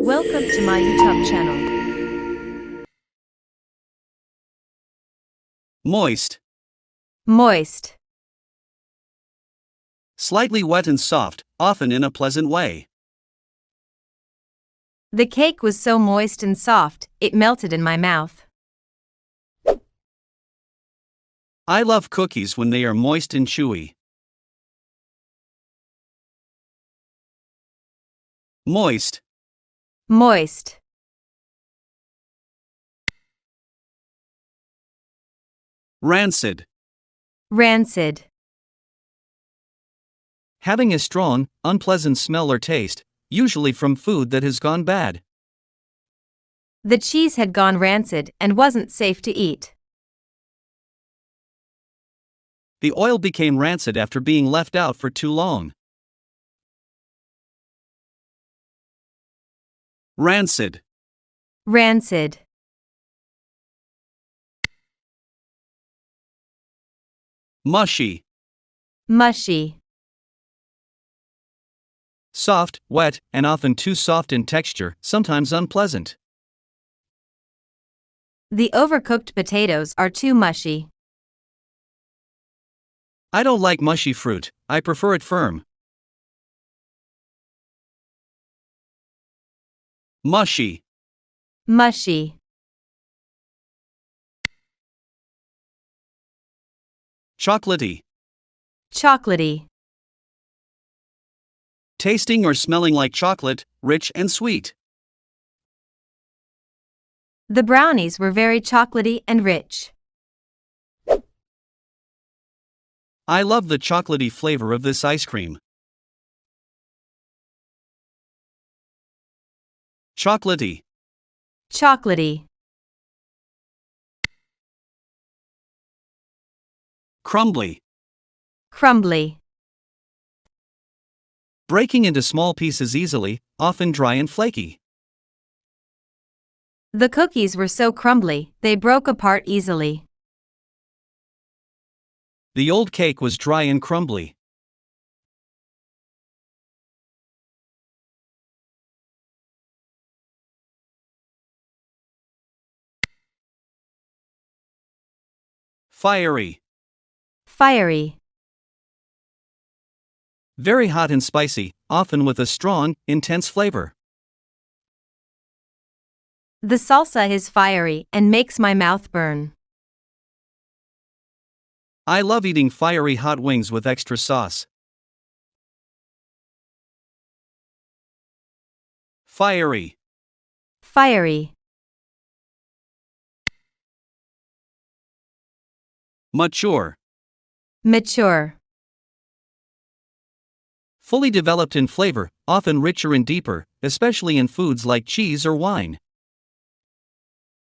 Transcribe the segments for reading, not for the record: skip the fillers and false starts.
Welcome to my YouTube channel. Moist. Moist. Slightly wet and soft, often in a pleasant way. The cake was so moist and soft, it melted in my mouth. I love cookies when they are moist and chewy. Moist. Moist. Rancid. Rancid. Having a strong, unpleasant smell or taste, usually from food that has gone bad. The cheese had gone rancid and wasn't safe to eat. The oil became rancid after being left out for too long. Rancid. Rancid. Mushy. Mushy. Soft, wet, and often too soft in texture, sometimes unpleasant. The overcooked potatoes are too mushy. I don't like mushy fruit, I prefer it firm. Mushy. Mushy. Chocolatey. Chocolatey. Tasting or smelling like chocolate, rich and sweet. The brownies were very chocolatey and rich. I love the chocolatey flavor of this ice cream. Chocolatey. Chocolatey. Crumbly. Crumbly. Breaking into small pieces easily, often dry and flaky. The cookies were so crumbly, they broke apart easily. The old cake was dry and crumbly. Fiery. Fiery. Very hot and spicy, often with a strong, intense flavor. The salsa is fiery and makes my mouth burn. I love eating fiery hot wings with extra sauce. Fiery. Fiery. Mature. Mature. Fully developed in flavor, often richer and deeper, especially in foods like cheese or wine.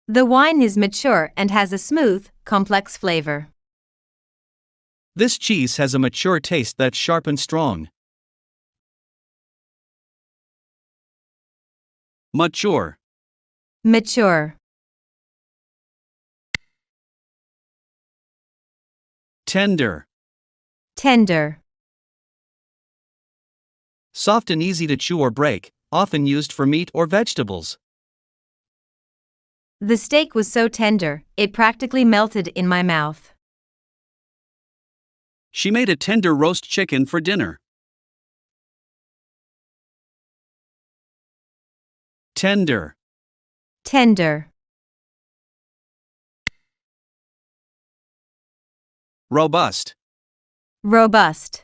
The wine is mature and has a smooth, complex flavor. This cheese has a mature taste that's sharp and strong. Mature. Mature. Tender. Tender. Soft and easy to chew or break, often used for meat or vegetables. The steak was so tender, it practically melted in my mouth. She made a tender roast chicken for dinner. Tender. Tender. Robust. Robust.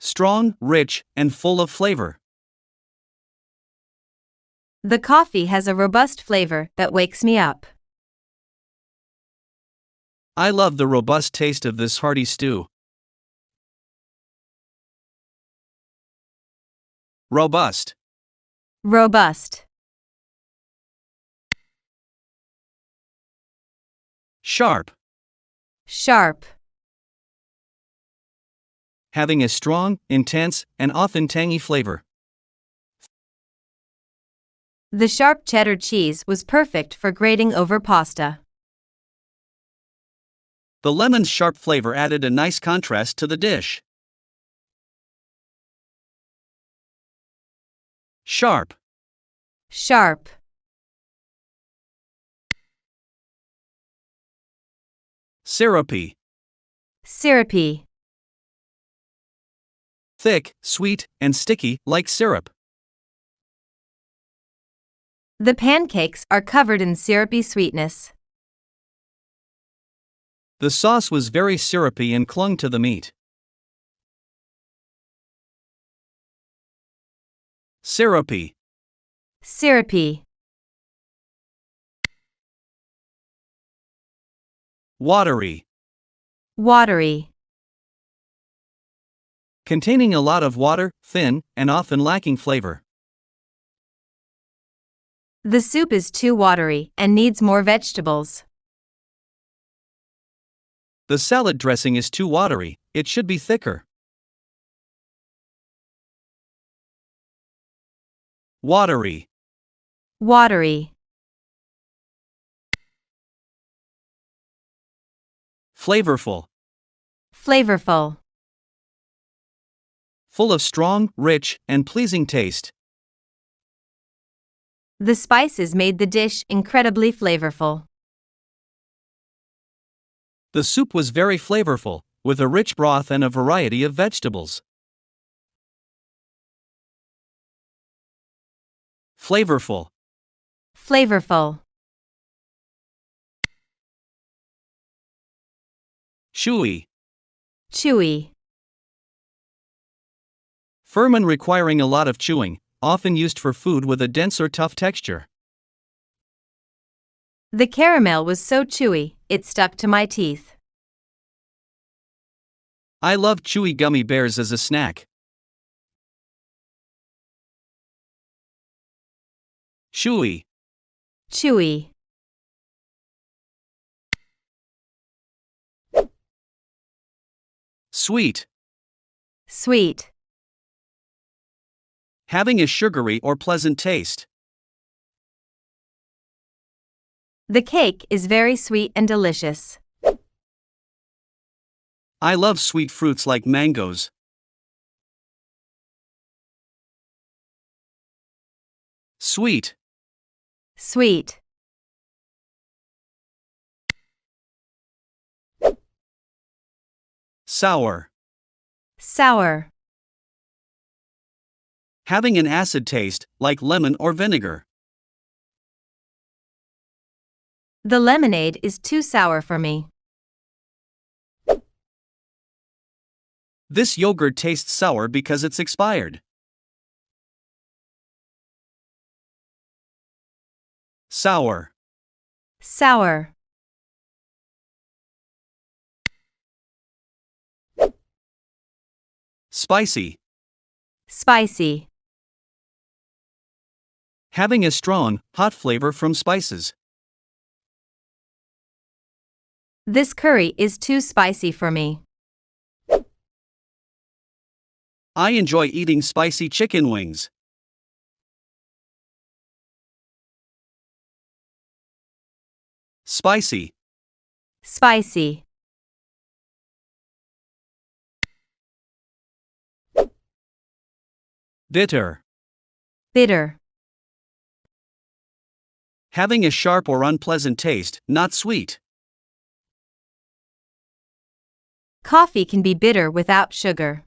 Strong, rich, and full of flavor. The coffee has a robust flavor that wakes me up. I love the robust taste of this hearty stew. Robust. Robust. Sharp. Sharp. Having a strong, intense, and often tangy flavor. The sharp cheddar cheese was perfect for grating over pasta. The lemon's sharp flavor added a nice contrast to the dish. Sharp. Sharp. Syrupy. Syrupy. Thick, sweet, and sticky, like syrup. The pancakes are covered in syrupy sweetness. The sauce was very syrupy and clung to the meat. Syrupy. Syrupy. Watery. Watery. Containing a lot of water, thin, and often lacking flavor. The soup is too watery and needs more vegetables. The salad dressing is too watery, it should be thicker. Watery. Watery. Flavorful. Flavorful. Full of strong, rich, and pleasing taste. The spices made the dish incredibly flavorful. The soup was very flavorful, with a rich broth and a variety of vegetables. Flavorful. Flavorful. Chewy. Chewy. Firm and requiring a lot of chewing, often used for food with a dense or tough texture. The caramel was so chewy, it stuck to my teeth. I love chewy gummy bears as a snack. Chewy. Chewy. Sweet. Sweet. Having a sugary or pleasant taste. The cake is very sweet and delicious. I love sweet fruits like mangoes. Sweet. Sweet. Sour. Sour. Having an acid taste, like lemon or vinegar. The lemonade is too sour for me. This yogurt tastes sour because it's expired. Sour. Sour. Spicy. Spicy. Having a strong, hot flavor from spices. This curry is too spicy for me. I enjoy eating spicy chicken wings. Spicy. Spicy. Bitter. Bitter. Having a sharp or unpleasant taste, not sweet. Coffee can be bitter without sugar.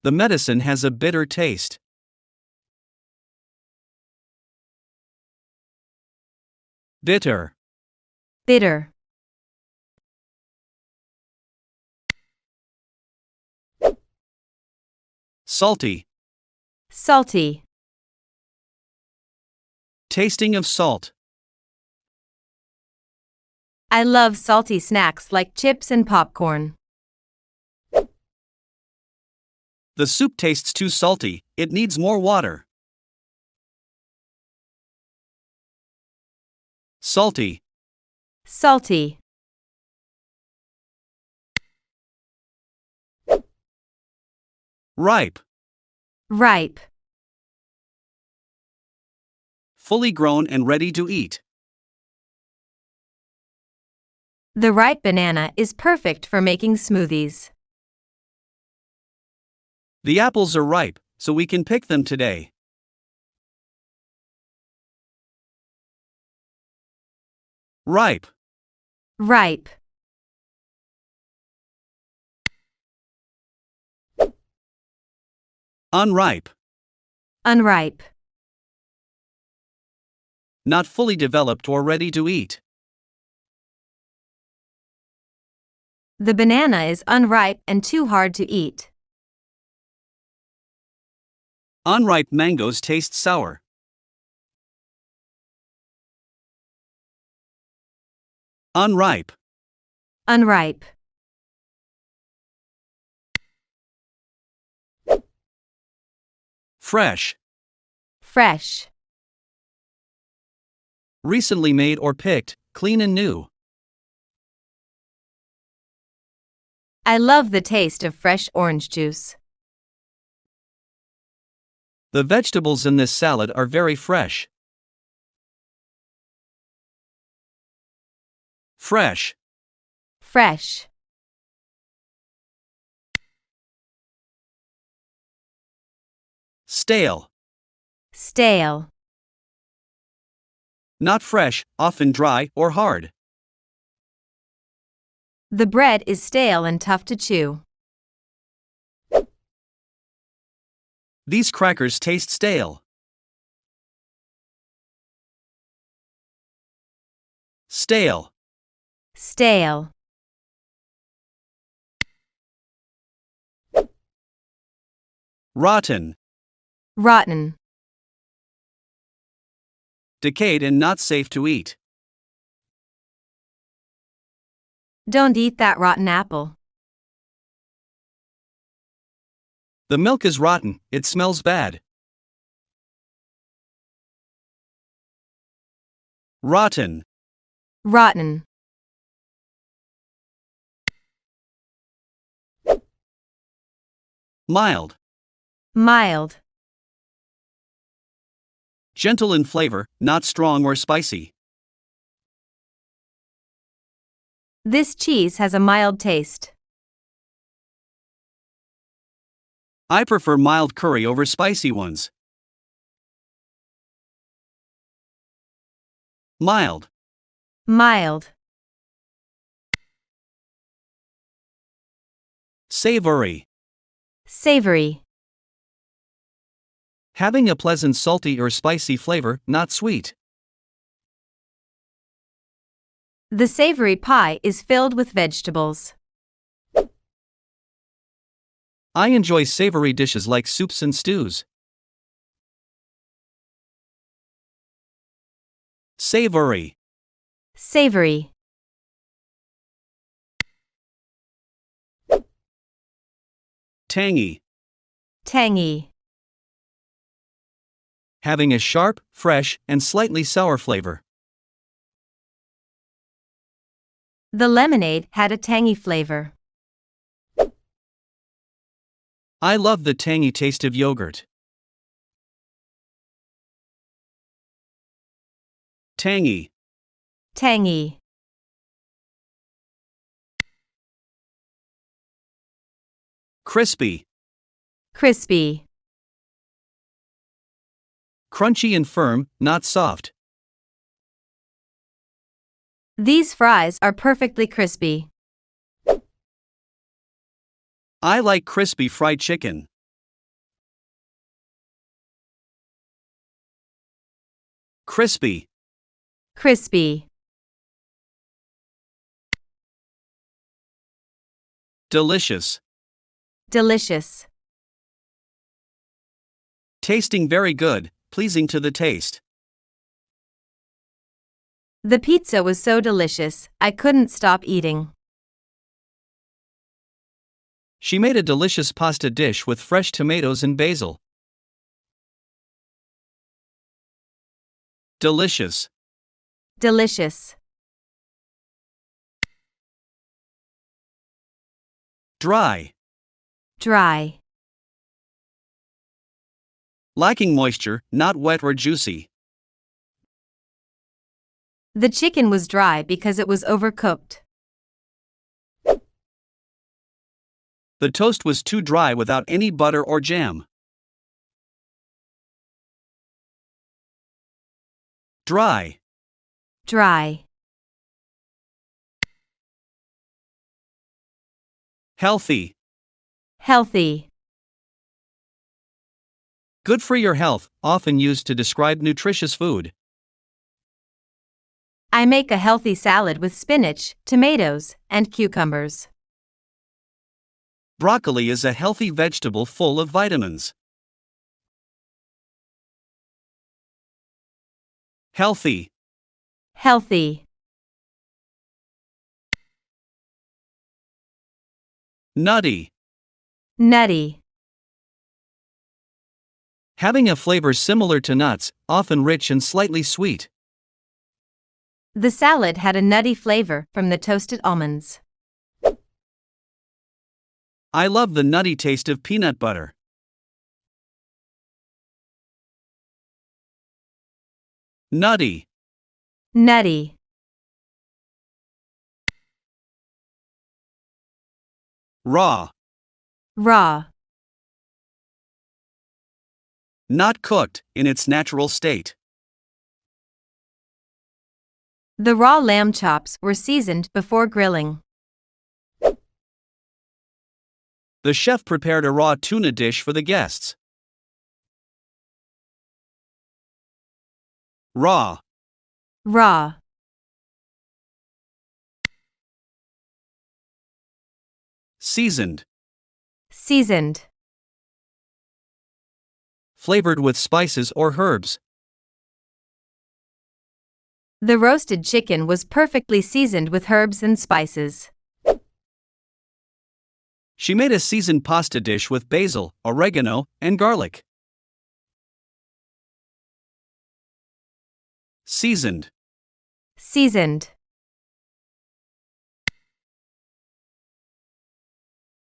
The medicine has a bitter taste. Bitter. Bitter. Salty. Salty. Tasting of salt. I love salty snacks like chips and popcorn. The soup tastes too salty, it needs more water. Salty. Salty. Ripe. Ripe. Fully grown and ready to eat. The ripe banana is perfect for making smoothies. The apples are ripe, so we can pick them today. Ripe. Ripe. Unripe. Unripe. Not fully developed or ready to eat. The banana is unripe and too hard to eat. Unripe mangoes taste sour. Unripe. Unripe. Fresh. Fresh. Recently made or picked, clean and new. I love the taste of fresh orange juice. The vegetables in this salad are very fresh. Fresh. Fresh. Stale. Stale. Not fresh, often dry or hard. The bread is stale and tough to chew. These crackers taste stale. Stale. Stale. Rotten. Rotten. Decayed and not safe to eat. Don't eat that rotten apple. The milk is rotten, it smells bad. Rotten. Rotten. Mild. Mild. Gentle in flavor, not strong or spicy. This cheese has a mild taste. I prefer mild curry over spicy ones. Mild. Mild. Savory. Savory. Having a pleasant salty or spicy flavor, not sweet. The savory pie is filled with vegetables. I enjoy savory dishes like soups and stews. Savory. Savory. Tangy. Tangy. Having a sharp, fresh, and slightly sour flavor. The lemonade had a tangy flavor. I love the tangy taste of yogurt. Tangy. Tangy. Crispy. Crispy. Crunchy and firm, not soft. These fries are perfectly crispy. I like crispy fried chicken. Crispy. Crispy. Delicious. Delicious. Tasting very good, pleasing to the taste. The pizza was so delicious, I couldn't stop eating. She made a delicious pasta dish with fresh tomatoes and basil. Delicious. Delicious. Dry. Dry. Lacking moisture, not wet or juicy. The chicken was dry because it was overcooked. The toast was too dry without any butter or jam. Dry. Dry. Healthy. Healthy. Good for your health, often used to describe nutritious food. I make a healthy salad with spinach, tomatoes, and cucumbers. Broccoli is a healthy vegetable full of vitamins. Healthy. Healthy. Nutty. Nutty. Having a flavor similar to nuts, often rich and slightly sweet. The salad had a nutty flavor from the toasted almonds. I love the nutty taste of peanut butter. Nutty. Nutty. Raw. Raw. Not cooked, in its natural state. The raw lamb chops were seasoned before grilling. The chef prepared a raw tuna dish for the guests. Raw. Raw. Seasoned. Seasoned. Flavored with spices or herbs. The roasted chicken was perfectly seasoned with herbs and spices. She made a seasoned pasta dish with basil, oregano, and garlic. Seasoned. Seasoned.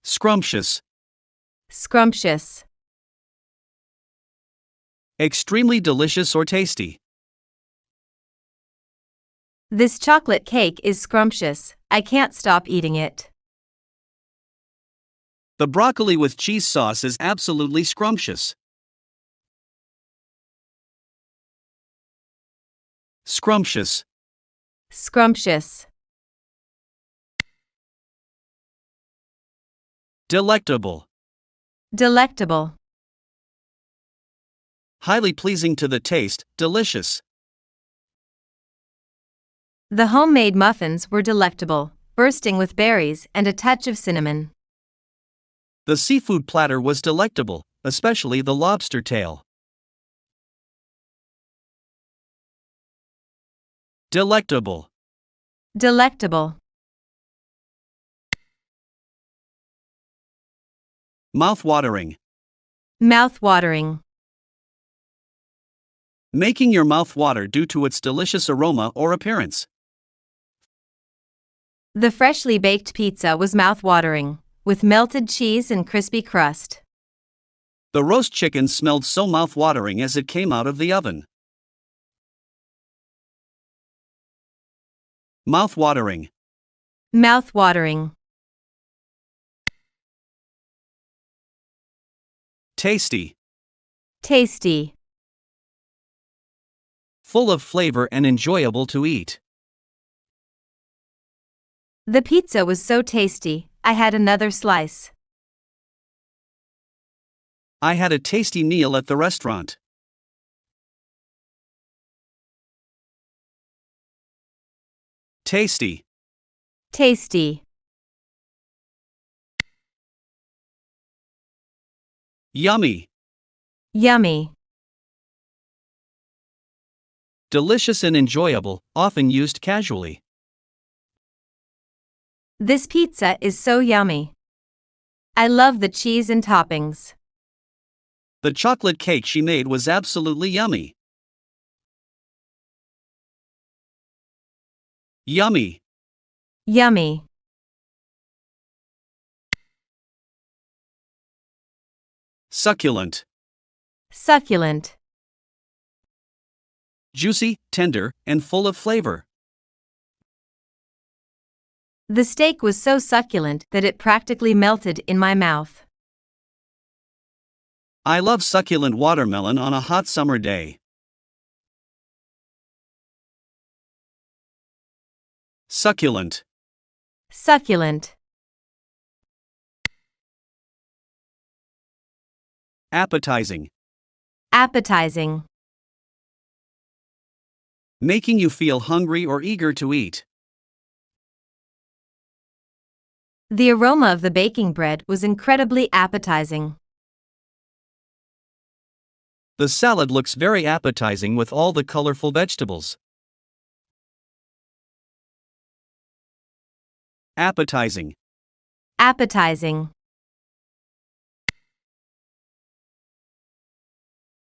Scrumptious. Scrumptious. Extremely delicious or tasty. This chocolate cake is scrumptious. I can't stop eating it. The broccoli with cheese sauce is absolutely scrumptious. Scrumptious. Scrumptious. Delectable. Delectable. Highly pleasing to the taste, delicious. The homemade muffins were delectable, bursting with berries and a touch of cinnamon. The seafood platter was delectable, especially the lobster tail. Delectable. Delectable. Mouth-watering. Mouth-watering. Making your mouth water due to its delicious aroma or appearance. The freshly baked pizza was mouth-watering, with melted cheese and crispy crust. The roast chicken smelled so mouth-watering as it came out of the oven. Mouth-watering. Mouth-watering. Tasty. Tasty. Full of flavor and enjoyable to eat. The pizza was so tasty, I had another slice. I had a tasty meal at the restaurant. Tasty. Tasty. Yummy. Yummy. Delicious and enjoyable, often used casually. This pizza is so yummy. I love the cheese and toppings. The chocolate cake she made was absolutely yummy. Yummy. Yummy. Succulent. Succulent. Juicy, tender, and full of flavor. The steak was so succulent that it practically melted in my mouth. I love succulent watermelon on a hot summer day. Succulent. Succulent. Appetizing. Appetizing. Making you feel hungry or eager to eat. The aroma of the baking bread was incredibly appetizing. The salad looks very appetizing with all the colorful vegetables. Appetizing. Appetizing.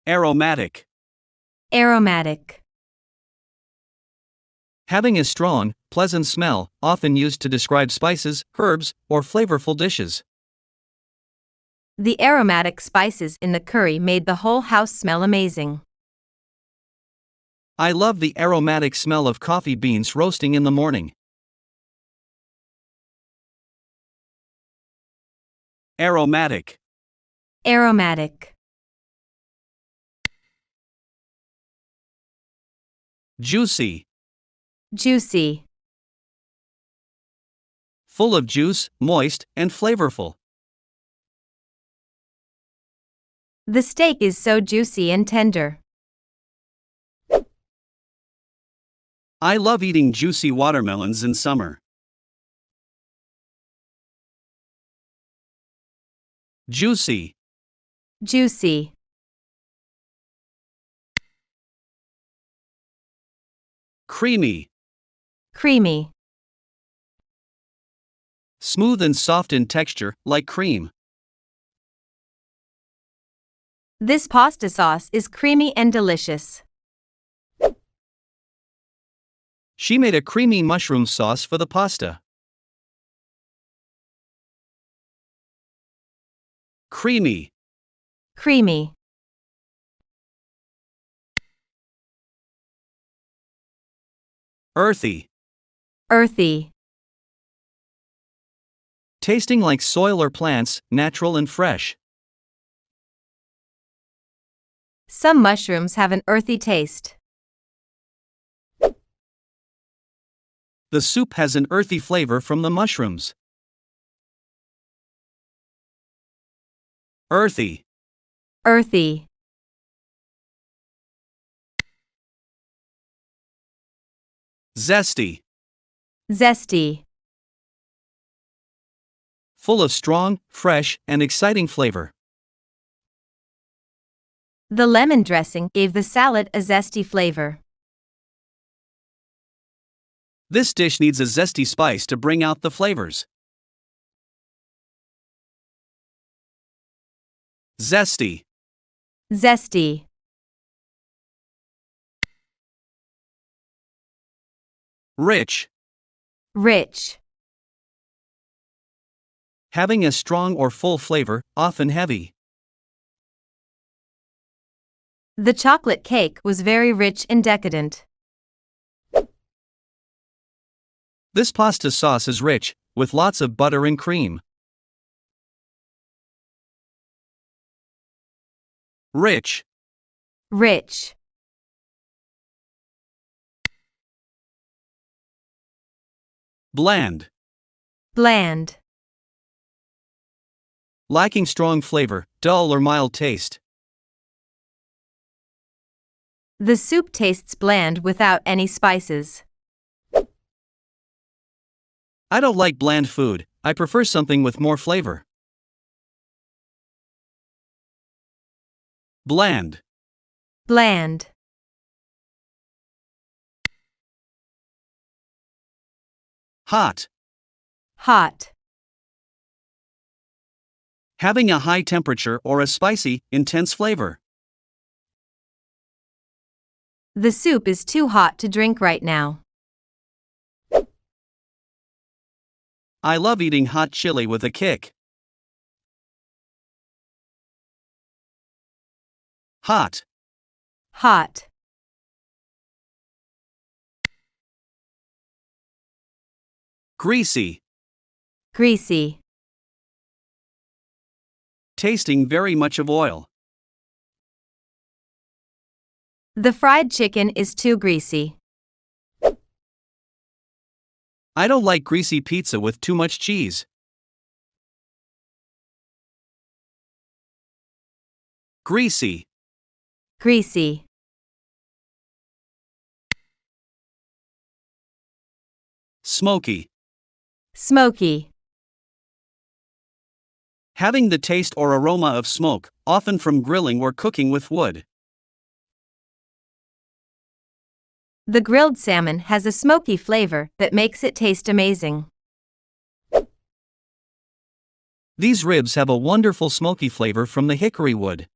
Aromatic. Aromatic. Having a strong, pleasant smell, often used to describe spices, herbs, or flavorful dishes. The aromatic spices in the curry made the whole house smell amazing. I love the aromatic smell of coffee beans roasting in the morning. Aromatic. Aromatic. Juicy. Juicy. Full of juice, moist, and flavorful. The steak is so juicy and tender. I love eating juicy watermelons in summer. Juicy. Juicy. Creamy. Creamy. Smooth and soft in texture, like cream. This pasta sauce is creamy and delicious. She made a creamy mushroom sauce for the pasta. Creamy. Creamy. Earthy. Earthy. Tasting like soil or plants, natural and fresh. Some mushrooms have an earthy taste. The soup has an earthy flavor from the mushrooms. Earthy. Earthy. Zesty. Zesty. Full of strong, fresh, and exciting flavor. The lemon dressing gave the salad a zesty flavor. This dish needs a zesty spice to bring out the flavors. Zesty. Zesty. Rich. Rich. Having a strong or full flavor, often heavy. The chocolate cake was very rich and decadent. This pasta sauce is rich, with lots of butter and cream. Rich. Rich. Bland. Bland. Lacking strong flavor, dull or mild taste. The soup tastes bland without any spices. I don't like bland food, I prefer something with more flavor. Bland. Bland. Hot. Hot. Having a high temperature or a spicy, intense flavor. The soup is too hot to drink right now. I love eating hot chili with a kick. Hot. Hot. Greasy. Greasy. Tasting very much of oil. The fried chicken is too greasy. I don't like greasy pizza with too much cheese. Greasy. Greasy. Smoky. Smoky. Having the taste or aroma of smoke, often from grilling or cooking with wood. The grilled salmon has a smoky flavor that makes it taste amazing. These ribs have a wonderful smoky flavor from the hickory wood.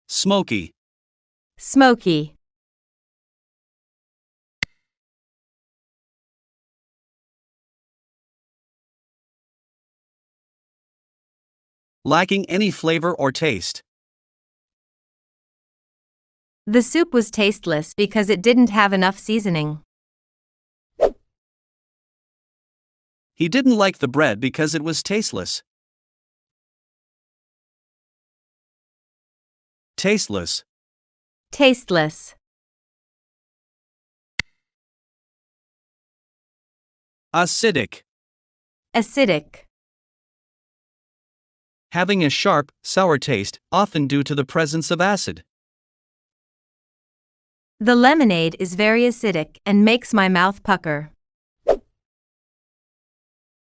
Smoky. Smoky. Lacking any flavor or taste. The soup was tasteless because it didn't have enough seasoning. He didn't like the bread because it was tasteless. Tasteless. Tasteless. Acidic. Acidic. Having a sharp, sour taste, often due to the presence of acid. The lemonade is very acidic and makes my mouth pucker.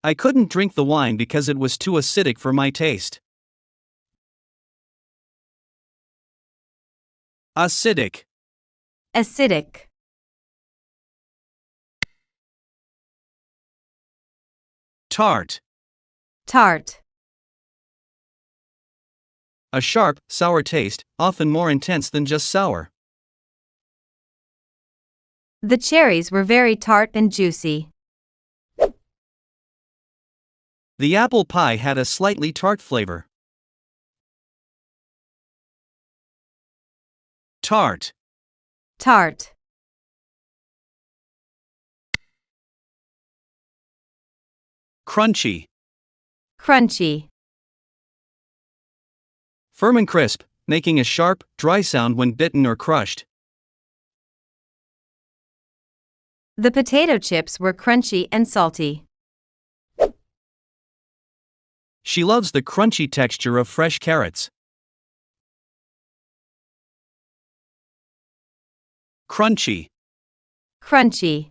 I couldn't drink the wine because it was too acidic for my taste. Acidic. Acidic. Tart. Tart. A sharp, sour taste, often more intense than just sour. The cherries were very tart and juicy. The apple pie had a slightly tart flavor. Tart. Tart. Crunchy. Crunchy. Firm and crisp, making a sharp, dry sound when bitten or crushed. The potato chips were crunchy and salty. She loves the crunchy texture of fresh carrots. Crunchy. Crunchy.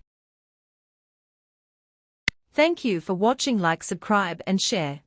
Thank you for watching. Like, subscribe and share.